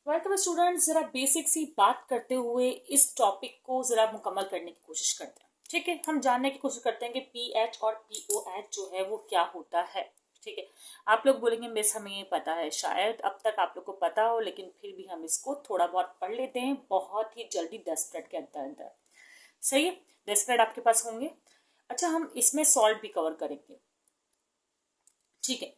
Welcome students, जरा basic सी बात करते हुए इस टॉपिक को जरा मुकम्मल करने की कोशिश करते हैं। ठीक है, हम जानने की कोशिश करते हैं कि पीएच और पीओएच जो है वो क्या होता है। ठीक है, आप लोग बोलेंगे मिस हमें ये पता है, शायद अब तक आप लोग को पता हो, लेकिन फिर भी हम इसको थोड़ा बहुत पढ़ लेते हैं बहुत ही जल्दी 10 मिनट के अंदर अंदर। सही है, 10 मिनट आपके पास होंगे। अच्छा, हम इसमें सॉल्ट भी कवर करेंगे। ठीक है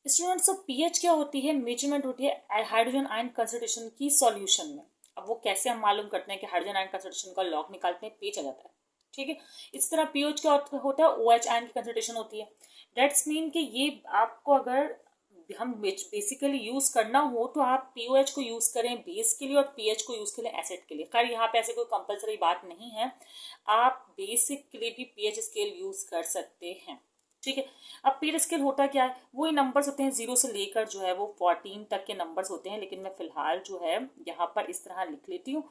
स्टूडेंट्स, ऑफ पीएच क्या होती है? मेजरमेंट होती है हाइड्रोजन आयन कंसंट्रेशन की सॉल्यूशन में। अब वो कैसे हम मालूम करते हैं कि हाइड्रोजन आयन कंसंट्रेशन का लॉग निकालते हैं, पेज आ जाता है। ठीक है, इस तरह पीएच क्या होता है? ओएच आयन की कंसंट्रेशन होती है। दैट्स मीन कि ये आपको अगर हम बेसिकली यूज करना हो तो आप पीओएच को यूज करें बेस के लिए और पीएच को यूज करें एसिड के लिए। खैर यहाँ पे ऐसे कोई कंपलसरी बात नहीं है, आप बेसिक के लिए भी पीएच स्केल यूज कर सकते हैं। ठीक है, अब पीरियड स्केल होता क्या है? वही नंबर्स होते हैं, 0 से लेकर जो है वो 14 तक के नंबर्स होते हैं, लेकिन मैं फिलहाल जो है यहाँ पर इस तरह लिख लेती हूँ।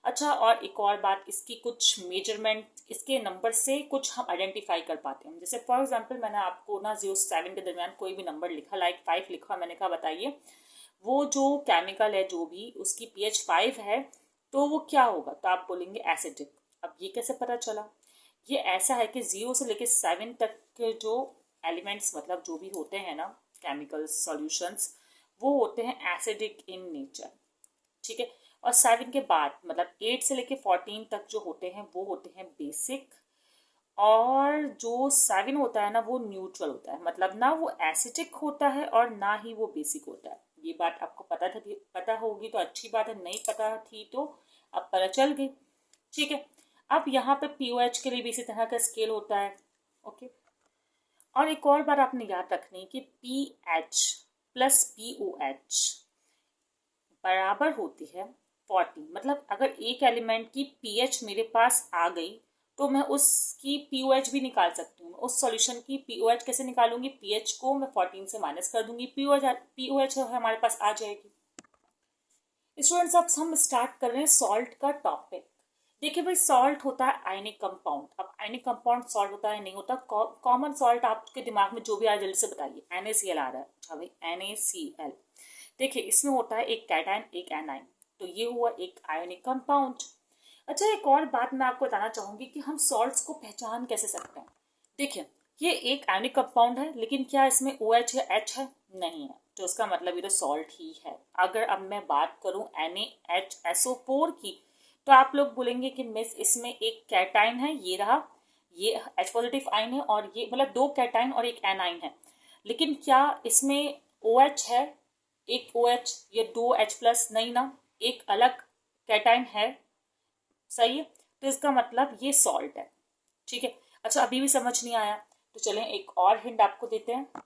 अच्छा, और एक और बात, इसकी कुछ मेजरमेंट इसके नंबर से कुछ हम आइडेंटिफाई कर पाते हैं। जैसे फॉर एग्जांपल मैंने आपको ना 0 से 7 के दरमियान कोई भी नंबर लिखा, लाइक 5 लिखा, मैंने कहा बताइए वो जो केमिकल है जो भी उसकी पीएच 5 है तो वो क्या होगा? तो आप बोलेंगे एसिडिक। अब ये कैसे पता चला? ये ऐसा है कि 0 से लेकर 7 तक के जो एलिमेंट्स, मतलब जो भी होते हैं ना केमिकल सॉल्यूशंस, वो होते हैं एसिडिक इन नेचर। ठीक है, और 7 के बाद मतलब 8 से लेकर 14 तक जो होते हैं वो होते हैं बेसिक। और जो 7 होता है ना वो न्यूट्रल होता है, मतलब ना वो एसिडिक होता है और ना ही वो बेसिक होता है। ये बात आपको पता होगी तो अच्छी बात है, नहीं पता थी तो अब पता चल गई। ठीक है, अब यहाँ पे पीओएच के लिए भी इसी तरह का स्केल होता है। ओके, और एक और बात आपने याद रखनी कि पीएच प्लस पीओएच बराबर होती है 40। मतलब अगर एक एलिमेंट की पीएच मेरे पास आ गई तो मैं उसकी पीओएच भी निकाल सकती हूँ। उस सॉल्यूशन की पीओएच कैसे निकालूंगी? पीएच को मैं 14 से माइनस कर दूंगी, पीओएच हमारे पास आ जाएगी। स्टूडेंट्स, अब हम स्टार्ट कर रहे हैं सॉल्ट का टॉपिक। देखिए भाई, सॉल्ट होता है आयनिक कंपाउंड। अब आयनिक कंपाउंड सॉल्ट होता है नहीं होता? कॉमन सॉल्ट आपके दिमाग में जो भी आ जल्दी से बताइए। NaCl आ रहा है। अच्छा भाई, NaCl। देखिए इसमें होता है एक कैटायन एक एनाइन, तो ये हुआ एक आयनिक कंपाउंड। अच्छा, एक और बात मैं आपको बताना चाहूंगी कि हम सॉल्ट्स को पहचान कैसे सकते हैं। देखिए, ये एक आयनिक कंपाउंड है, लेकिन क्या इसमें OH या H है? नहीं है, तो इसका मतलब ये तो सॉल्ट ही है। अगर अब मैं बात करूं NaHSO4 की, तो आप लोग बोलेंगे कि मिस इसमें एक कैटाइन है, ये रहा, ये H पॉजिटिव आयन है, और ये मतलब दो कैटाइन और एक एनाइन है, लेकिन क्या इसमें OH है? एक OH, ये दो H प्लस नहीं ना, एक अलग कैटाइन है। सही है, तो इसका मतलब ये सॉल्ट है। ठीक है, अच्छा अभी भी समझ नहीं आया तो चलें एक और हिंट आपको देते हैं।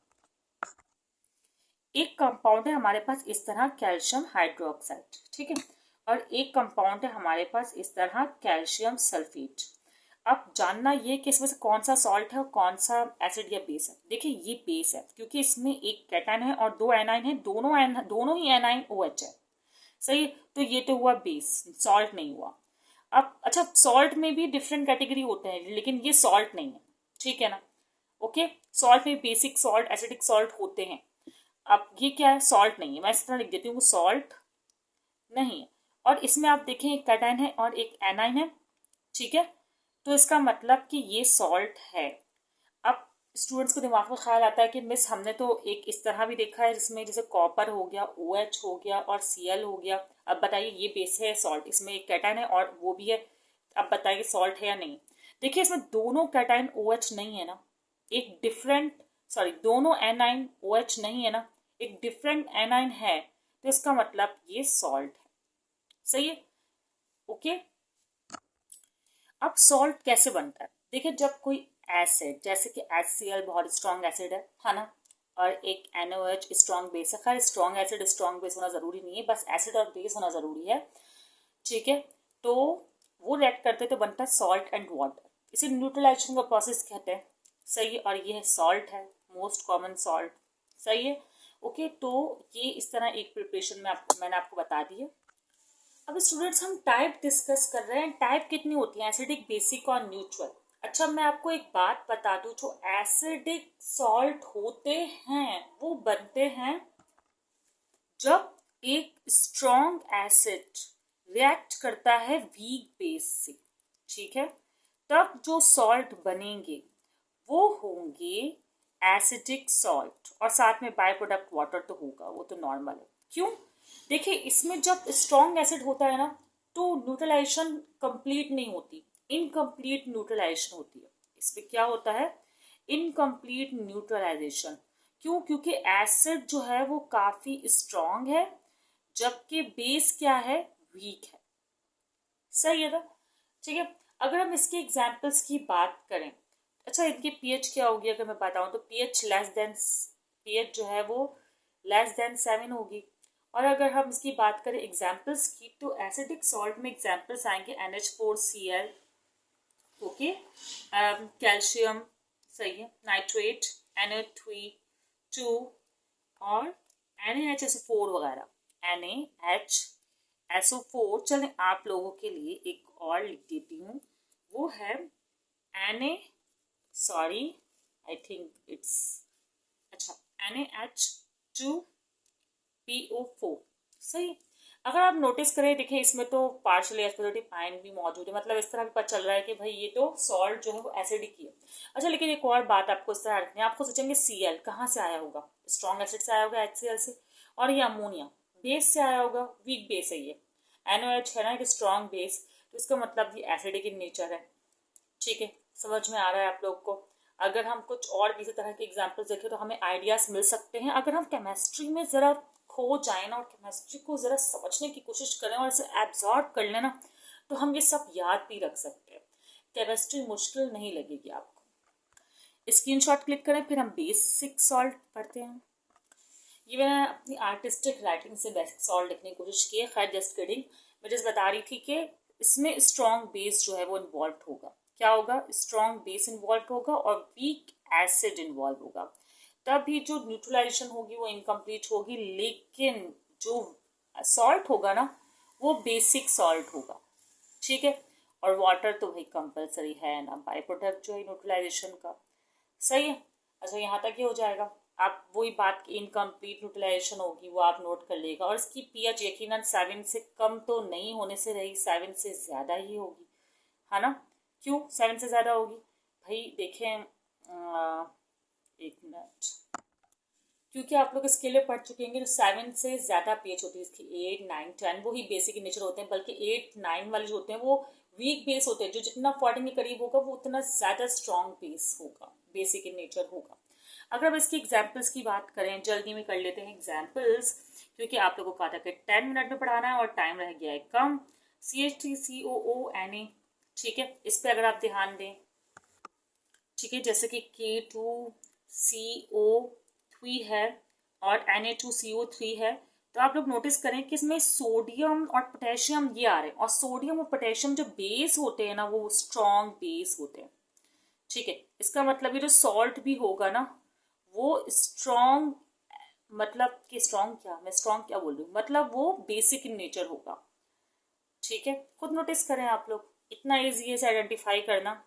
एक कंपाउंड है हमारे पास इस तरह कैल्शियम हाइड्रोक्साइड, ठीक है, और एक कंपाउंड है हमारे पास इस तरह कैल्शियम सल्फेट। अब जानना ये कि इसमें से कौन सा सॉल्ट है और कौन सा एसिड या बेस है। देखिए ये बेस है क्योंकि इसमें एक कैटाइन है और दो एनाइन है, दोनों ही एनाइन OH है। सही, तो ये तो हुआ बेस, सॉल्ट नहीं हुआ। अब अच्छा, सॉल्ट में भी डिफरेंट कैटेगरी होते हैं, लेकिन ये सॉल्ट नहीं है। ठीक है ना? ओके, सॉल्ट में बेसिक सॉल्ट, एसिडिक सॉल्ट होते हैं। अब ये क्या है? सॉल्ट नहीं है, मैं इस तरह लिख देती हूँ, सॉल्ट नहीं है। और इसमें आप देखें एक कैटाइन है और एक एनाइन है। ठीक है, तो इसका मतलब कि ये सॉल्ट है। अब स्टूडेंट्स को दिमाग में ख्याल आता है कि मिस हमने तो एक इस तरह भी देखा है जिसमें जैसे कॉपर हो गया, OH हो गया और Cl हो गया। अब बताइए ये बेस है सॉल्ट, इसमें एक कैटाइन है और वो भी है। अब बताइए सॉल्ट है या नहीं? देखिए इसमें दोनों कैटाइन OH नहीं है ना, एक डिफरेंट, सॉरी दोनों एनाइन OH नहीं है ना, एक डिफरेंट एनाइन है, तो इसका मतलब ये सॉल्ट है। सही है, ओके। अब सॉल्ट कैसे बनता है? देखिए जब कोई एसिड, जैसे कि HCl बहुत स्ट्रॉन्ग एसिड है ना, और एक NaOH स्ट्रॉन्ग बेस है। खैर स्ट्रॉन्ग एसिड स्ट्रॉन्ग बेस होना जरूरी नहीं है, बस एसिड और बेस होना जरूरी है। ठीक है, तो वो रिएक्ट करते तो बनता है सॉल्ट एंड वाटर, इसे न्यूट्रलाइजेशन का प्रोसेस कहते हैं। सही है, और ये सॉल्ट है, मोस्ट कॉमन सॉल्ट। सही है, ओके। तो ये इस तरह एक प्रिपरेशन में मैंने आपको बता दी है। अब स्टूडेंट्स हम टाइप डिस्कस कर रहे हैं। टाइप कितनी होती है? एसिडिक, बेसिक और न्यूट्रल। अच्छा मैं आपको एक बात बता दूं, जो एसिडिक सॉल्ट होते हैं वो बनते हैं जब एक स्ट्रॉन्ग एसिड रिएक्ट करता है वीक बेस से, ठीक है, तब जो सॉल्ट बनेंगे वो होंगे एसिडिक सॉल्ट, और साथ में बाय प्रोडक्ट वाटर तो होगा, वो तो नॉर्मल है। क्यों? देखिए, इसमें जब स्ट्रॉन्ग एसिड होता है ना तो न्यूट्रलाइजेशन कंप्लीट नहीं होती, इनकम्प्लीट न्यूट्रलाइजेशन होती है। इसमें क्या होता है? Incomplete neutralization. क्यों? क्योंकि एसिड जो है वो काफी स्ट्रॉन्ग है जबकि बेस क्या है? वीक है। सही है ना? ठीक है। अगर हम इसके एग्जाम्पल्स की बात करें, अच्छा इनकी पीएच क्या होगी अगर मैं बताऊं तो पीएच जो है वो लेस देन 7 होगी। और अगर हम इसकी बात करें एग्जाम्पल्स की तो एसिडिक सॉल्ट में एग्जाम्पल्स आएंगे NH4Cl, ओके, कैल्शियम, सही है, नाइट्रेट, Na3 और NaHSO4 वगैरह, NaHSO4। चलें आप लोगों के लिए एक और लिख देती हूँ, वो है आई थिंक इट्स, अच्छा, NaH2PO4, सही। अगर आप नोटिस करें, देखिए इसमें तो पार्शियली एस्पेरेटिव आयन भी मौजूद है, मतलब इस तरह भी पता चल रहा है कि भाई ये तो सॉल्ट जो है वो एसिडिक ही है। अच्छा, लेकिन एक और बात आपको इस तरह रखनी है, आपको सोचेंगे Cl कहाँ से आया होगा? स्ट्रॉन्ग एसिड से आया होगा, HCl से, और ये अमोनिया बेस से आया होगा, वीक बेस है ये, NOH है ना एक स्ट्रॉन्ग बेस, तो इसका मतलब ये एसिडिक इन नेचर है। ठीक है, समझ में आ रहा है आप लोग को? अगर हम कुछ और भी इसी तरह के एग्जाम्पल्स देखें तो हमें आइडियाज मिल सकते हैं। अगर हम केमिस्ट्री में जरा खो जाए ना और केमिस्ट्री को जरा समझने की कोशिश करें और इसे एब्जॉर्ब कर लेना तो हम ये सब याद भी रख सकते हैं। केमिस्ट्री मुश्किल नहीं लगेगी आपको। स्क्रीनशॉट क्लिक करें, फिर हम बेसिक सॉल्ट पढ़ते हैं। ये मैंने अपनी आर्टिस्टिक राइटिंग से बेसिक सॉल्ट लिखने की कोशिश की है, खैर जस्ट किडिंग। मैं जस्ट बता रही थी कि इसमें स्ट्रॉन्ग बेस जो है वो इन्वॉल्व होगा। क्या होगा? स्ट्रॉन्ग बेस इन्वॉल्व होगा और वीक एसिड इन्वॉल्व होगा, तभी जो न्यूट्रलाइजेशन होगी वो इनकम्प्लीट होगी। लेकिन जो सॉल्ट होगा ना वो बेसिक सॉल्ट होगा, ठीक है। और वाटर तो भाई कंपलसरी है ना, बाय प्रोडक्ट जो है न्यूट्रलाइजेशन का, सही है। अच्छा, यहाँ तक ही हो जाएगा। आप वही बात की इनकम्प्लीट न्यूट्रलाइजेशन होगी वो आप नोट कर लेगा, और इसकी पीएच यकीनन 7 से कम तो नहीं होने से रही, 7 से ज्यादा ही होगी, है ना? क्यों 7 से ज्यादा होगी? भाई देखें, एक मिनट, क्योंकि आप लोग इसके लिए पढ़ चुके हैं तो 7 से ज्यादा पीएच होती है इसकी, 8, 9, 10 वो ही बेसिक इन नेचर होते हैं, बल्कि 8, 9 वाले जो होते हैं वो वीक बेस होते हैं। जो जितना 14 के करीब होगा वो उतना ज्यादा स्ट्रॉन्ग बेस होगा, बेसिक इन नेचर होगा। अगर अब इसकी एग्जाम्पल्स की बात करें, जल्दी में कर लेते हैं एग्जाम्पल्स, क्योंकि आप लोगों को कहा था कि 10 मिनट में पढ़ाना है और टाइम रह गया है कम। CH3COO Na, ठीक है, इस पर अगर आप ध्यान दें, ठीक है, जैसे कि K2CO3 है और Na2CO3 है, तो आप लोग नोटिस करें कि इसमें सोडियम और पोटेशियम ये आ रहे हैं, और सोडियम और पोटेशियम जो बेस होते हैं ना वो स्ट्रॉन्ग बेस होते हैं, ठीक है। इसका मतलब ये जो सॉल्ट भी होगा ना वो स्ट्रॉन्ग, मतलब कि स्ट्रॉन्ग क्या, मैं स्ट्रॉन्ग क्या बोल रही हूँ, मतलब वो बेसिक इन नेचर होगा, ठीक है। खुद नोटिस करें आप लोग, इतना इजी है इसे आइडेंटिफाई करना।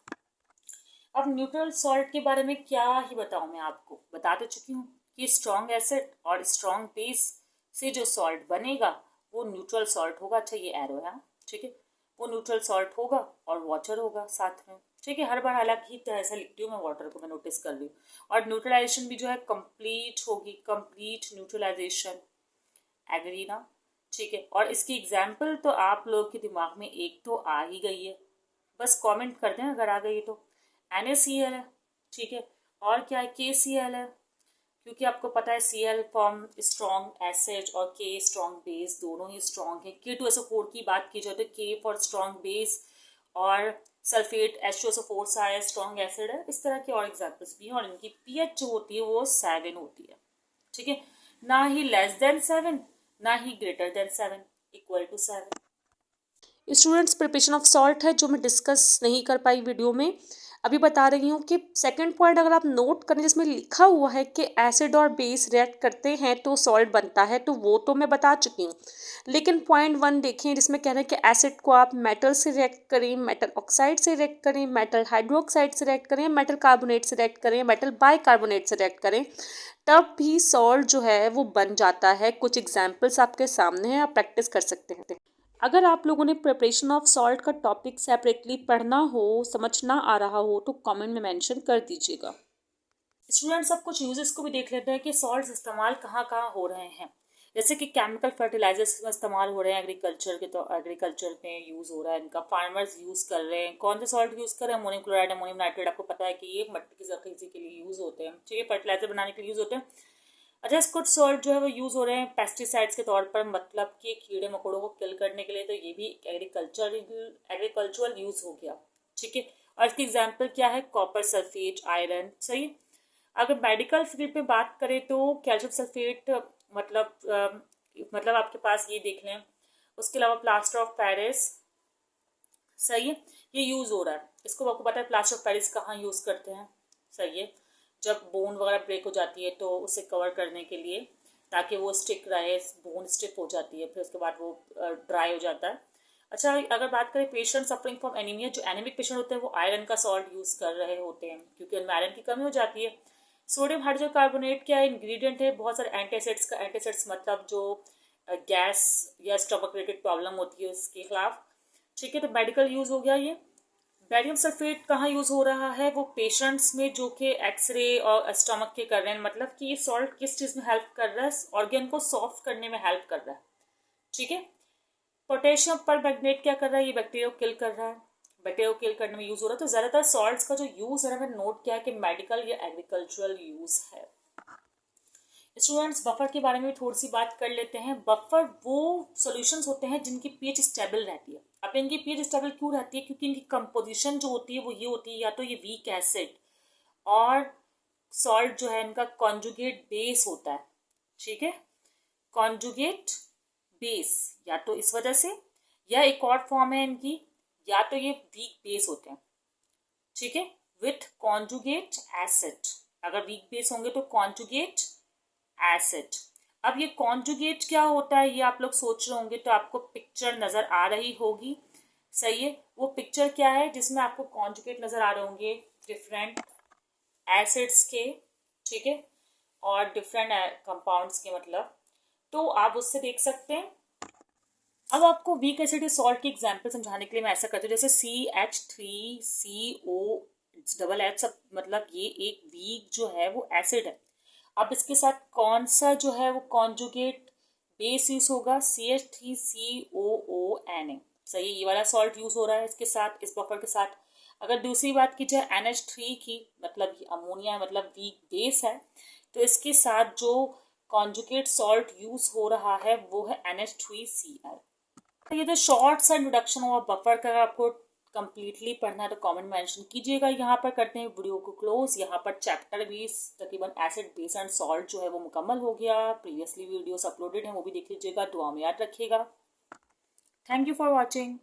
अब न्यूट्रल सॉल्ट के बारे में क्या ही बताऊं, मैं आपको बता तो चुकी हूँ कि स्ट्रॉन्ग एसिड और स्ट्रॉन्ग बेस से जो सॉल्ट बनेगा वो न्यूट्रल सॉल्ट होगा। अच्छा, ये एरो है, ठीक है, वो न्यूट्रल सॉल्ट होगा और वाटर होगा साथ में, ठीक है। हर बार हालांकि तरह से लिखती हूँ मैं, वाटर को मैं नोटिस कर रही हूँ। और न्यूट्रलाइजेशन भी जो है कंप्लीट होगी, कंप्लीट न्यूट्रलाइजेशन, एग्री ना? ठीक है। और इसकी एग्जाम्पल तो आप लोग के दिमाग में एक तो आ ही गई है, बस कमेंट कर दें अगर आ गई तो। NaCl है, ठीक है, और क्या है? KCl है, क्योंकि आपको पता है Cl फॉर्म स्ट्रॉन्ग एसिड और K स्ट्रॉन्ग बेस, दोनों ही स्ट्रॉन्ग है। K2SO4 की बात की जाए तो K फॉर स्ट्रॉन्ग बेस, और सल्फेट H2SO4 सा स्ट्रॉन्ग एसिड है। इस तरह के और एग्जाम्पल्स भी हैं, और इनकी पीएच जो होती है वो 7 होती है, ठीक है, ना ही लेस देन 7 ना ही greater than 7, equal to 7। Students, preparation of salt है जो मैं डिस्कस नहीं कर पाई वीडियो में, अभी बता रही हूँ कि सेकंड पॉइंट अगर आप नोट करें जिसमें लिखा हुआ है कि एसिड और बेस रिएक्ट करते हैं तो सॉल्ट बनता है, तो वो तो मैं बता चुकी हूँ। लेकिन पॉइंट 1 देखें जिसमें कह रहे हैं कि एसिड को आप मेटल से रिएक्ट करें, मेटल ऑक्साइड से रिएक्ट करें, मेटल हाइड्रोक्साइड से रिएक्ट करें, मेटल कार्बोनेट से रिएक्ट करें, मेटल बाइकार्बोनेट से रिएक्ट करें, तब भी सॉल्ट जो है वो बन जाता है। कुछ एग्जाम्पल्स आपके सामने हैं, आप प्रैक्टिस कर सकते हैं। अगर आप लोगों ने प्रिपरेशन ऑफ सॉल्ट का टॉपिक सेपरेटली पढ़ना हो, समझ ना आ रहा हो, तो कमेंट में मेंशन कर दीजिएगा। स्टूडेंट्स अब कुछ यूजेस को भी देख लेते हैं कि सॉल्ट्स इस्तेमाल कहाँ कहाँ हो रहे हैं। जैसे कि केमिकल फर्टिलाइजर्स में इस्तेमाल हो रहे हैं, एग्रीकल्चर के, तो एग्रीकल्चर में यूज़ हो रहा है इनका, फार्मर्स यूज़ कर रहे हैं। कौन से सॉल्ट यूज़ कर रहे हैं? Ammonium chloride, ammonium nitrate. आपको पता है कि ये मट्टी की खेती के लिए यूज़ होते हैं, ठीक है, फर्टिलाइजर बनाने के लिए यूज़ होते हैं। अच्छा, कुछ सॉल्ट जो है वो यूज़ हो रहे हैं पेस्टिसाइड्स के तौर पर, मतलब कि कीड़े मकोड़ों को किल करने के लिए, तो ये भी एग्रीकल्चरल यूज़ हो गया, ठीक है। और इसकी एग्जाम्पल क्या है? कॉपर सल्फेट, आयरन, सही है। अगर मेडिकल फील्ड में बात करें तो कैल्शियम सल्फेट, मतलब आपके पास ये देख लें। उसके अलावा प्लास्टर ऑफ पेरिस, सही है, ये यूज़ हो रहा है। इसको आपको पता है प्लास्टर ऑफ पेरिस कहाँ यूज़ करते हैं? सही है, जब बोन वगैरह ब्रेक हो जाती है तो उसे कवर करने के लिए, ताकि वो स्टिक रहे, बोन स्टिफ हो जाती है, फिर उसके बाद वो ड्राई हो जाता है। अच्छा, अगर बात करें पेशेंट सफरिंग फ्रॉम एनीमिया, जो एनीमिक पेशेंट होते हैं वो आयरन का सॉल्ट यूज़ कर रहे होते हैं क्योंकि उनमें आयरन की कमी हो जाती है। सोडियम हाइड्रोकार्बोनेट क्या इंग्रेडिएंट है? बहुत सारे एंटीएसिड्स का, एंटीएसिड्स मतलब जो गैस या स्टमक रिलेटेड प्रॉब्लम होती है उसके खिलाफ, ठीक है। तो मेडिकल यूज़ हो गया ये। बैरियम सल्फेट कहाँ यूज़ हो रहा है? वो पेशेंट्स में जो कि एक्सरे और स्टमक के कर रहे हैं, मतलब कि ये सॉल्ट किस चीज़ में हेल्प कर रहा है? ऑर्गन को सॉफ्ट करने में हेल्प कर रहा है, ठीक है। पोटेशियम पर मैग्नेट क्या कर रहा है? ये बैक्टीरिया को किल कर रहा है, बैक्टीरिया को किल करने में यूज़ हो रहा है। तो ज़्यादातर सॉल्ट्स का जो यूज़ है ना, नोट किया है कि मेडिकल या एग्रीकल्चरल यूज़ है। स्टूडेंट्स, बफर के बारे में थोड़ी सी बात कर लेते हैं। बफर वो सॉल्यूशंस होते हैं जिनकी पीएच स्टेबल रहती है। अब इनकी पीएच स्टेबल क्यों रहती है? क्योंकि इनकी कंपोजिशन जो होती है वो ये होती है, या तो ये वीक एसिड और सॉल्ट जो है इनका कॉन्जुगेट बेस होता है, ठीक है, कॉन्जुगेट बेस, या तो इस वजह से, या एक और फॉर्म है इनकी, या तो ये वीक बेस होते हैं, ठीक है, विथ कॉन्जुगेट एसिड। अगर वीक बेस होंगे तो कॉन्जुगेट एसिड। अब ये कॉन्जुगेट क्या होता है ये आप लोग सोच रहे होंगे, तो आपको पिक्चर नजर आ रही होगी, सही है। वो पिक्चर क्या है? जिसमें आपको कॉन्जुगेट नजर आ रहे होंगे डिफरेंट एसिड्स के, ठीक है, और डिफरेंट कंपाउंड्स के, मतलब, तो आप उससे देख सकते हैं। अब आपको वीक एसिड सॉल्ट की एग्जांपल समझाने के लिए मैं ऐसा करती हूँ, जैसे CH3CO, सब, मतलब ये एक वीक जो है वो एसिड है। अब इसके साथ कौन सा जो है वो कॉन्जुगेट बेस यूज होगा? CH3COONA, सही, ये वाला सॉल्ट यूज हो रहा है इसके साथ, इस बफर के साथ। अगर दूसरी बात की जाए NH3 की, मतलब ये अमोनिया है, मतलब वीक बेस है, तो इसके साथ जो कॉन्जुगेट सॉल्ट यूज हो रहा है वो है NH3Cl। ये तो शॉर्ट सा इंट्रोडक्शन हुआ बफर का। आपको कंप्लीटली पढ़ना है तो कमेंट मेंशन कीजिएगा। यहाँ पर करते हैं वीडियो को क्लोज। यहाँ पर चैप्टर 20 तकरीबन एसिड बेस एंड सॉल्ट जो है वो मुकम्मल हो गया। प्रीवियसली वीडियोस अपलोडेड हैं, वो भी देख लीजिएगा। दुआ में याद रखिएगा। Thank you for watching.